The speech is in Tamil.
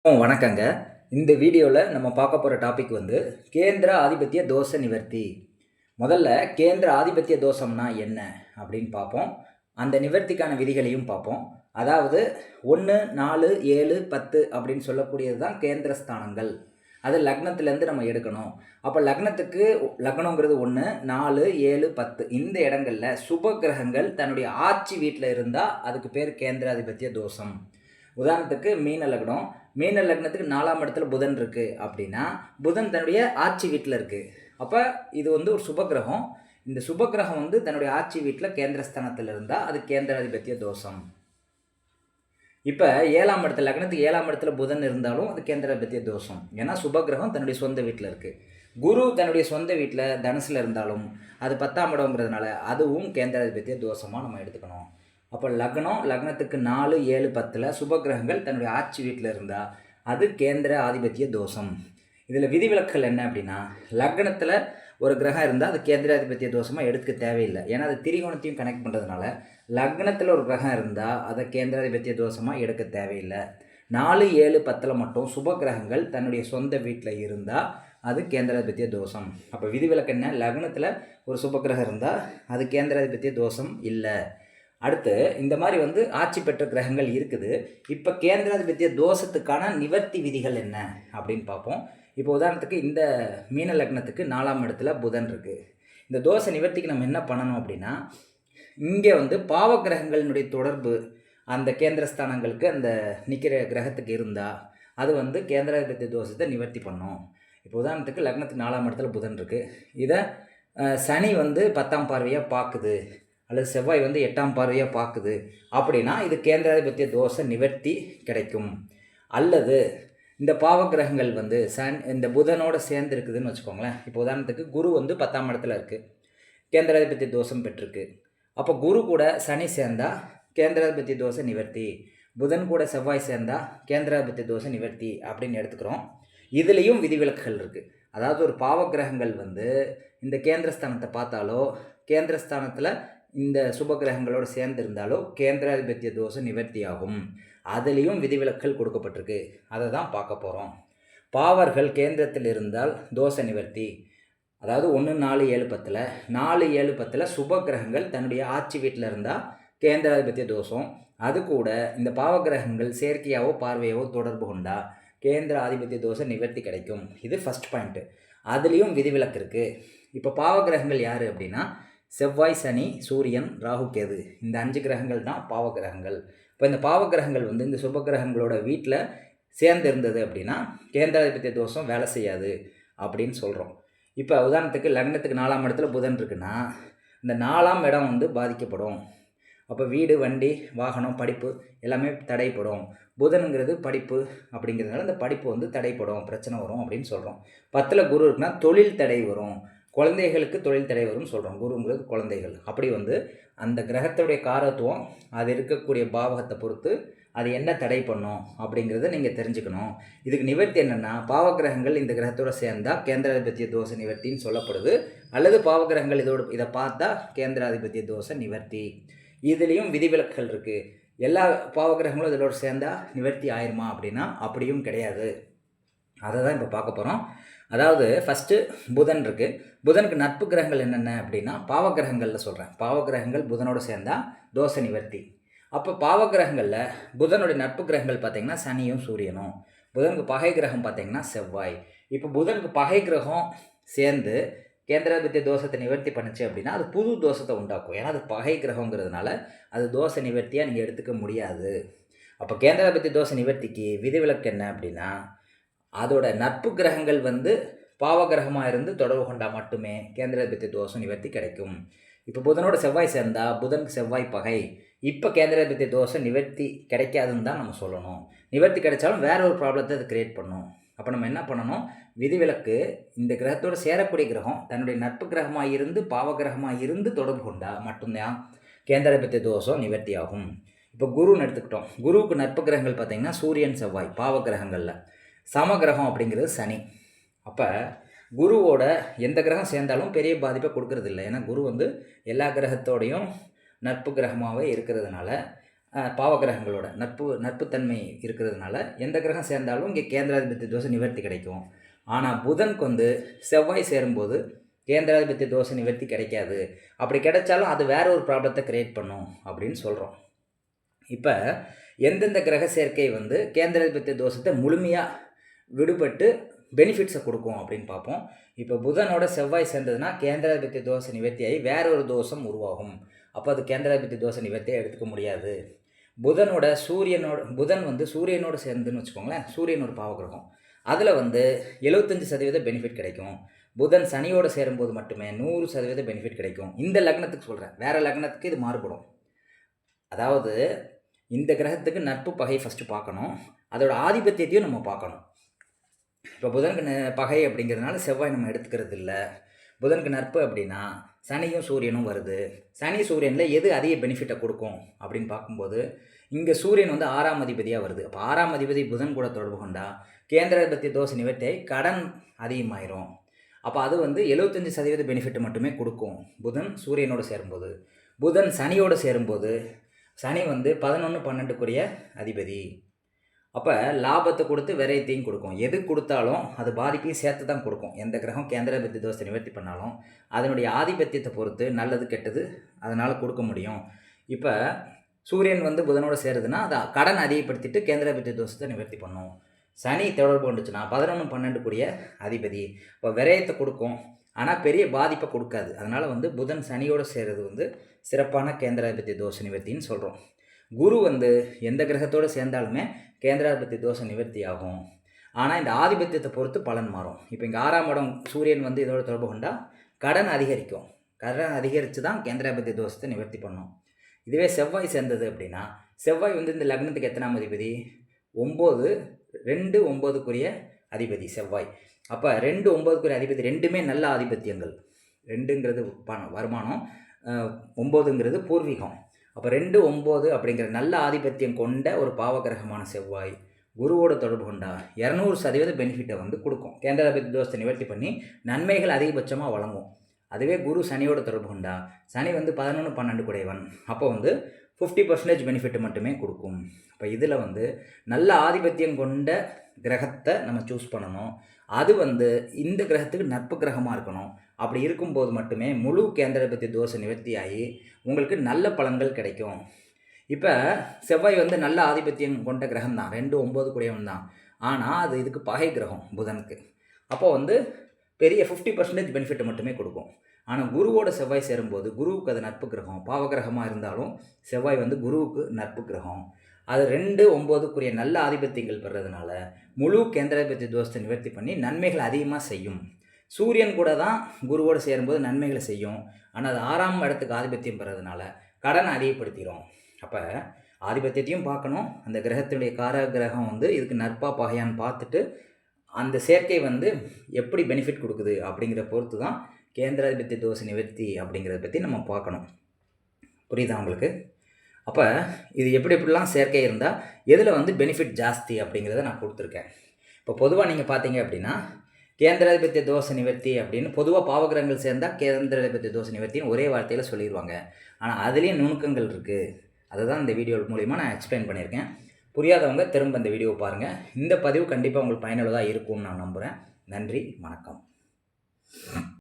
வணக்கங்க. இந்த வீடியோவில் நம்ம பார்க்க போகிற டாபிக் வந்து கேந்திர ஆதிபத்திய தோஷ நிவர்த்தி. முதல்ல கேந்திர ஆதிபத்திய தோஷம்னா என்ன அப்படின்னு பார்ப்போம். அந்த நிவர்த்திக்கான விதிகளையும் பார்ப்போம். அதாவது 1, 4, 7, 10 அப்படின்னு சொல்லக்கூடியது தான் கேந்திர ஸ்தானங்கள். அது லக்னத்திலேருந்து நம்ம எடுக்கணும். அப்போ லக்னங்கிறது 1, 4, 7, 10 இந்த இடங்களில் சுப கிரகங்கள் தன்னுடைய ஆட்சி வீட்டில் இருந்தால் அதுக்கு பேர் கேந்திராதிபத்திய தோஷம். உதாரணத்துக்கு மீன லக்னத்துக்கு 4ஆம் இடத்துல புதன் இருக்குது அப்படின்னா புதன் தன்னுடைய ஆட்சி வீட்டில் இருக்குது. அப்போ இது வந்து ஒரு சுபகிரகம். இந்த சுபகிரகம் வந்து தன்னுடைய ஆட்சி வீட்டில் கேந்திரஸ்தானத்தில் இருந்தால் அது கேந்திராதிபத்திய தோஷம். இப்போ லக்னத்துக்கு 7ஆம் இடத்துல புதன் இருந்தாலும் அது கேந்திராதிபத்திய தோஷம். ஏன்னா சுபகிரகம் தன்னுடைய சொந்த வீட்டில் இருக்குது. குரு தன்னுடைய சொந்த வீட்டில் தனுசில் இருந்தாலும் அது 10ஆம் இடங்கிறதுனால அதுவும் கேந்திராதிபத்திய தோஷமாக நம்ம எடுத்துக்கணும். அப்போ லக்னத்துக்கு 4, 7, 10 சுபகிரகங்கள் தன்னுடைய ஆட்சி வீட்டில் இருந்தால் அது கேந்திர ஆதிபத்திய தோஷம். இதில் விதிவிலக்குகள் என்ன அப்படின்னா, லக்னத்தில் ஒரு கிரகம் இருந்தால் அது கேந்திராதிபத்திய தோஷமாக எடுக்க தேவையில்லை. ஏன்னா அது திரிகோணத்தையும் கனெக்ட் பண்ணுறதுனால லக்னத்தில் ஒரு கிரகம் இருந்தால் அதை கேந்திராதிபத்திய தோஷமாக எடுக்க தேவையில்லை. 4, 7, 10 மட்டும் சுபகிரகங்கள் தன்னுடைய சொந்த வீட்டில் இருந்தால் அது கேந்திராதிபத்திய தோஷம். அப்போ விதிவிலக்கு என்ன, லக்னத்தில் ஒரு சுபகிரகம் இருந்தால் அது கேந்திராதிபத்திய தோஷம் இல்லை. அடுத்து இந்த மாதிரி வந்து ஆட்சி பெற்ற கிரகங்கள் இருக்குது. இப்போ கேந்திராதிபத்திய தோஷத்துக்கான நிவர்த்தி விதிகள் என்ன அப்படின்னு பார்ப்போம். இப்போ உதாரணத்துக்கு இந்த மீன லக்னத்துக்கு 4ஆம் இடத்துல புதன் இருக்குது. இந்த தோஷ நிவர்த்திக்கு நம்ம என்ன பண்ணணும் அப்படின்னா, இங்கே வந்து பாவ கிரகங்களினுடைய தொடர்பு அந்த கேந்திரஸ்தானங்களுக்கு அந்த நிற்கிற கிரகத்துக்கு இருந்தால் அது வந்து கேந்திராதிபத்திய தோஷத்தை நிவர்த்தி பண்ணும். இப்போ உதாரணத்துக்கு லக்னத்துக்கு 4ஆம் இடத்துல புதன் இருக்குது. இதை சனி வந்து 10ஆம் பார்வையாக பார்க்குது அல்லது செவ்வாய் வந்து 8ஆம் பார்வையாக பார்க்குது அப்படின்னா இது கேந்திராதிபத்திய தோஷ நிவர்த்தி கிடைக்கும். அல்லது இந்த பாவகிரகங்கள் வந்து இந்த புதனோடு சேர்ந்து இருக்குதுன்னு வச்சுக்கோங்களேன். இப்போ உதாரணத்துக்கு குரு வந்து 10ஆம் இடத்துல இருக்குது, கேந்திராதிபத்திய தோஷம் பெற்றிருக்கு. அப்போ குரு கூட சனி சேர்ந்தால் கேந்திராதிபத்திய தோஷ நிவர்த்தி, புதன் கூட செவ்வாய் சேர்ந்தால் கேந்திராதிபத்திய தோஷ நிவர்த்தி அப்படின்னு எடுத்துக்கிறோம். இதுலேயும் விதிவிலக்குகள் இருக்குது. அதாவது ஒரு பாவகிரகங்கள் வந்து இந்த கேந்திரஸ்தானத்தை பார்த்தாலோ கேந்திரஸ்தானத்தில் இந்த சுபகிரகங்களோடு சேர்ந்து இருந்தாலோ கேந்திராதிபத்திய தோஷம் நிவர்த்தி ஆகும். அதுலேயும் விதிவிலக்குகள் கொடுக்கப்பட்டிருக்கு. அதை தான் பார்க்க போகிறோம். பாவர்கள் கேந்திரத்தில் இருந்தால் தோஷ நிவர்த்தி. அதாவது 1, 4, 7, 10 4, 7, 10 சுபகிரகங்கள் தன்னுடைய ஆட்சி வீட்டில் இருந்தால் கேந்திராதிபத்திய தோஷம். அது கூட இந்த பாவகிரகங்கள் செயற்கையாவோ பார்வையாவோ தொடர்பு கொண்டா கேந்திர ஆதிபத்திய தோஷ நிவர்த்தி கிடைக்கும். இது ஃபஸ்ட் பாயிண்ட்டு. அதுலேயும் விதிவிலக்கு இருக்குது. இப்போ பாவகிரகங்கள் யார் அப்படின்னா செவ்வாய், சனி, சூரியன், ராகு, கேது இந்த 5 கிரகங்கள் தான் பாவகிரகங்கள். இப்போ இந்த பாவகிரகங்கள் வந்து இந்த சுபகிரகங்களோட வீட்டில் சேர்ந்து இருந்தது அப்படின்னா கேந்திராதிபத்திய தோஷம் வேலை செய்யாது அப்படின்னு சொல்கிறோம். இப்போ உதாரணத்துக்கு லக்னத்துக்கு 4ஆம் இடத்துல புதன் இருக்குன்னா இந்த 4ஆம் இடம் வந்து பாதிக்கப்படும். அப்போ வீடு, வண்டி, வாகனம், படிப்பு எல்லாமே தடைப்படும். புதனுங்கிறது படிப்பு அப்படிங்கிறதுனால இந்த படிப்பு வந்து தடைப்படும், பிரச்சனை வரும் அப்படின்னு சொல்கிறோம். 10 குரு இருக்குன்னா தொழில் தடை வரும், குழந்தைகளுக்கு தொழில் தடை வரும்னு சொல்கிறோம். குருங்கிறது குழந்தைகள். அப்படி வந்து அந்த கிரகத்துடைய காரத்துவம் அது இருக்கக்கூடிய பாவகத்தை பொறுத்து அது என்ன தடை பண்ணும் அப்படிங்கிறத நீங்கள் தெரிஞ்சுக்கணும். இதுக்கு நிவர்த்தி என்னென்னா, பாவகிரகங்கள் இந்த கிரகத்தோடு சேர்ந்தால் கேந்திராதிபத்திய தோஷ நிவர்த்தின்னு சொல்லப்படுது. அல்லது பாவகிரகங்கள் இதை பார்த்தா கேந்திராதிபத்திய தோஷ நிவர்த்தி. இதுலேயும் விதிவிலக்குகள் இருக்குது. எல்லா பாவகிரகங்களும் இதோடு சேர்ந்தால் நிவர்த்தி ஆயிருமா அப்படின்னா அப்படியும் கிடையாது. அதை தான் இப்போ பார்க்க போகிறோம். அதாவது ஃபஸ்ட்டு புதன் இருக்குது. புதனுக்கு நட்பு கிரகங்கள் என்னென்ன அப்படின்னா பாவகிரகங்களில் சொல்கிறேன். பாவகிரகங்கள் புதனோடு சேர்ந்தால் தோஷ நிவர்த்தி. அப்போ பாவகிரகங்களில் புதனுடைய நட்பு கிரகங்கள் பார்த்திங்கன்னா சனியும் சூரியனும். புதனுக்கு பகை கிரகம் பார்த்திங்கன்னா செவ்வாய். இப்போ புதனுக்கு பகை கிரகம் சேர்ந்து கேந்திராதிபத்திய தோஷத்தை நிவர்த்தி பண்ணுச்சு அப்படின்னா அது புது தோஷத்தை உண்டாக்கும். ஏன்னா அது பகை கிரகங்கிறதுனால அது தோஷ நிவர்த்தியாக நீங்கள் எடுத்துக்க முடியாது. அப்போ கேந்திராதிபத்திய தோஷ நிவர்த்திக்கு விதிவிலக்கு என்ன அப்படின்னா, அதோட நட்பு கிரகங்கள் வந்து பாவகிரகமாக இருந்து தொடர்பு கொண்டால் மட்டுமே கேந்திராதிபத்திய தோஷம் நிவர்த்தி கிடைக்கும். இப்போ புதனோட செவ்வாய் சேர்ந்தால் புதனுக்கு செவ்வாய் பகை. இப்போ கேந்திராதிபத்திய தோஷம் நிவர்த்தி கிடைக்காதுன்னு தான் நம்ம சொல்லணும். நிவர்த்தி கிடைச்சாலும் வேற ஒரு ப்ராப்ளத்தை அது கிரியேட் பண்ணும். அப்போ நம்ம என்ன பண்ணணும், விதிவிலக்கு இந்த கிரகத்தோடு சேரக்கூடிய கிரகம் தன்னுடைய நட்பு கிரகமாக இருந்து பாவகிரகமாக இருந்து தொடர்பு கொண்டால் மட்டும்தான் கேந்திராதிபத்திய தோஷம் நிவர்த்தி ஆகும். இப்போ குருன்னு எடுத்துக்கிட்டோம். குருவுக்கு நட்பு கிரகங்கள் பார்த்திங்கன்னா சூரியன், செவ்வாய் பாவகிரகங்களில். சமகிரகம் அப்படிங்கிறது சனி. அப்போ குருவோட எந்த கிரகம் சேர்ந்தாலும் பெரிய பாதிப்பை கொடுக்கறது இல்லை. ஏன்னா குரு வந்து எல்லா கிரகத்தோடையும் நட்பு கிரகமாகவே இருக்கிறதுனால பாவகிரகங்களோட நட்புத்தன்மை இருக்கிறதுனால எந்த கிரகம் சேர்ந்தாலும் இங்கே கேந்திராதிபத்திய தோஷ நிவர்த்தி கிடைக்கும். ஆனால் புதனுக்கு வந்து செவ்வாய் சேரும்போது கேந்திராதிபத்திய தோஷ நிவர்த்தி கிடைக்காது. அப்படி கிடைச்சாலும் அது வேற ஒரு ப்ராப்ளத்தை கிரியேட் பண்ணும் அப்படின்னு சொல்கிறோம். இப்போ எந்தெந்த கிரக சேர்க்கை வந்து கேந்திராதிபத்திய தோஷத்தை முழுமையாக விடுபட்டு பெனிஃபிட்ஸை கொடுக்கும் அப்படின்னு பார்ப்போம். இப்போ புதனோட செவ்வாய் சேர்ந்ததுன்னா கேந்திராதிபத்திய தோஷ நிவர்த்தியாகி வேற ஒரு தோஷம் உருவாகும். அப்போ அது கேந்திராதிபத்திய தோஷ நிவர்த்தியை எடுத்துக்க முடியாது. புதன் வந்து சூரியனோடு சேர்ந்துன்னு வச்சுக்கோங்களேன், சூரியன் ஒரு பாவகிரகம், அதில் வந்து 75% பெனிஃபிட் கிடைக்கும். புதன் சனியோடு சேரும்போது மட்டுமே 100% பெனிஃபிட் கிடைக்கும். இந்த லக்னத்துக்கு சொல்கிறேன், வேறு லக்னத்துக்கு இது மாறுபடும். அதாவது இந்த கிரகத்துக்கு நட்பு பகை ஃபஸ்ட்டு பார்க்கணும், அதோட ஆதிபத்தியத்தையும் நம்ம பார்க்கணும். இப்போ புதனுக்கு பகை அப்படிங்கிறதுனால செவ்வாய் நம்ம எடுத்துக்கிறது இல்லை. புதனுக்கு நட்பு அப்படின்னா சனியும் சூரியனும் வருது. சனி சூரியனில் எது அதிக பெனிஃபிட்டை கொடுக்கும் அப்படின்னு பார்க்கும்போது இங்கே சூரியன் வந்து 6ஆம் அதிபதியாக வருது. அப்போ 6ஆம் அதிபதி புதன் கூட தொடர்பு கொண்டா கேந்திராதிபத்திய தோஷ நிவர்த்தியை கடன் அதிகமாயிரும். அப்போ அது வந்து 75% பெனிஃபிட் மட்டுமே கொடுக்கும் புதன் சூரியனோடு சேரும்போது. புதன் சனியோடு சேரும்போது சனி வந்து 11, 12க்குரிய அதிபதி. அப்போ லாபத்தை கொடுத்து விரயத்தையும் கொடுக்கும். எது கொடுத்தாலும் அது பாதிப்பையும் சேர்த்து தான் கொடுக்கும். எந்த கிரகம் கேந்திராதிபத்திய தோஷத்தை நிவர்த்தி பண்ணாலும் அதனுடைய ஆதிபத்தியத்தை பொறுத்து நல்லது கெட்டது அதனால் கொடுக்க முடியும். இப்போ சூரியன் வந்து புதனோடு சேருதுன்னா அதை கடன் அதிகப்படுத்திட்டு கேந்திராதிபத்திய தோஷத்தை நிவர்த்தி பண்ணும். சனி தொடர்பு வந்துச்சுன்னா 11, 12க்குரிய அதிபதி. இப்போ விரயத்தை கொடுக்கும், ஆனால் பெரிய பாதிப்பை கொடுக்காது. அதனால் வந்து புதன் சனியோடு சேருறது வந்து சிறப்பான கேந்திராதிபத்திய தோஷ நிவர்த்தின்னு சொல்கிறோம். குரு வந்து எந்த கிரகத்தோடு சேர்ந்தாலுமே கேந்திராதிபத்திய தோஷ நிவர்த்தி ஆகும். ஆனால் இந்த ஆதிபத்தியத்தை பொறுத்து பலன் மாறும். இப்போ இங்கே 6ஆம் இடம் சூரியன் வந்து இதோட தொடர்பு கொண்டால் கடன் அதிகரிக்கும். கடன் அதிகரித்து தான் கேந்திராதிபத்திய தோஷத்தை நிவர்த்தி பண்ணும். இதுவே செவ்வாய் சேர்ந்தது அப்படின்னா செவ்வாய் வந்து இந்த லக்னத்துக்கு எத்தனாம் அதிபதி? 9, 2, 9க்குரிய அதிபதி செவ்வாய். அப்போ 2, 9க்குரிய அதிபதி ரெண்டுமே நல்ல ஆதிபத்தியங்கள். 2ங்கிறது வருமானம், 9ங்கிறது பூர்வீகம். அப்போ 2, 9 அப்படிங்கிற நல்ல ஆதிபத்தியம் கொண்ட ஒரு பாவகிரகமான செவ்வாய் குருவோட தொடர்பு கொண்டா 200% பெனிஃபிட்டை வந்து கொடுக்கும். கேந்திராதிபத்திய தோஷத்தை நிவர்த்தி பண்ணி நன்மைகள் அதிகபட்சமாக வழங்கும். அதுவே குரு சனியோட தொடர்பு கொண்டா சனி வந்து 11, 12 குடையவன். அப்போ வந்து 50% பெனிஃபிட் மட்டுமே கொடுக்கும். இப்போ இதில் வந்து நல்ல ஆதிபத்தியம் கொண்ட கிரகத்தை நம்ம சூஸ் பண்ணணும். அது வந்து இந்த கிரகத்துக்கு நட்பு கிரகமாக இருக்கணும். அப்படி இருக்கும்போது மட்டுமே முழு கேந்திராதிபத்திய தோஷ நிவர்த்தி ஆகி உங்களுக்கு நல்ல பலன்கள் கிடைக்கும். இப்போ செவ்வாய் வந்து நல்ல ஆதிபத்தியம் கொண்ட கிரகம் தான், 2, 9 கூடியவன் தான். ஆனால் அது இதுக்கு பகை கிரகம் புதனுக்கு. அப்போ வந்து பெரிய 50% பெனிஃபிட்டை மட்டுமே கொடுக்கும். ஆனால் குருவோட செவ்வாய் சேரும்போது குருவுக்கு அது நட்பு கிரகம், பாவகிரகமாக இருந்தாலும் செவ்வாய் வந்து குருவுக்கு நட்பு கிரகம். அது 2, 9க்குரிய நல்ல ஆதிபத்தியங்கள் பெறதுனால முழு கேந்திராதிபத்திய தோஷத்தை நிவர்த்தி பண்ணி நன்மைகள் அதிகமாக செய்யும். சூரியன் கூட தான் குருவோடு சேரும்போது நன்மைகளை செய்யும். ஆனால் அது 6ஆம் இடத்துக்கு ஆதிபத்தியம் பெறதுனால கடனை அதிகப்படுத்திடும். அப்போ ஆதிபத்தியத்தையும் பார்க்கணும், அந்த கிரகத்தினுடைய காரக கிரகம் வந்து இதுக்கு நட்பா பகையான்னு பார்த்துட்டு அந்த சேர்க்கை வந்து எப்படி பெனிஃபிட் கொடுக்குது அப்படிங்கிற பொறுத்து தான் கேந்திராதிபத்திய தோஷ நிவர்த்தி அப்படிங்கிறத பற்றி நம்ம பார்க்கணும். புரியுதா உங்களுக்கு? அப்போ இது எப்படிலாம் சேர்க்கை இருந்தால் எதில் வந்து பெனிஃபிட் ஜாஸ்தி அப்படிங்கிறத நான் கொடுத்துருக்கேன். இப்போ பொதுவாக நீங்கள் பார்த்தீங்க அப்படின்னா கேந்திராதிபத்திய தோஷ நிவர்த்தி அப்படின்னு பொதுவாக பாவகிரகங்கள் சேர்ந்தால் கேந்திராதிபத்திய தோஷ நிவர்த்தின்னு ஒரே வார்த்தையில் சொல்லிடுவாங்க. ஆனால் அதுலேயும் நுணுக்கங்கள் இருக்குது. அதை தான் இந்த வீடியோ மூலிமா நான் எக்ஸ்பிளைன் பண்ணியிருக்கேன். புரியாதவங்க திரும்ப இந்த வீடியோவை பாருங்கள். இந்த பதிவு கண்டிப்பாக உங்களுக்கு பயனுள்ளதாக இருக்கும்னு நான் நம்புகிறேன். நன்றி, வணக்கம்.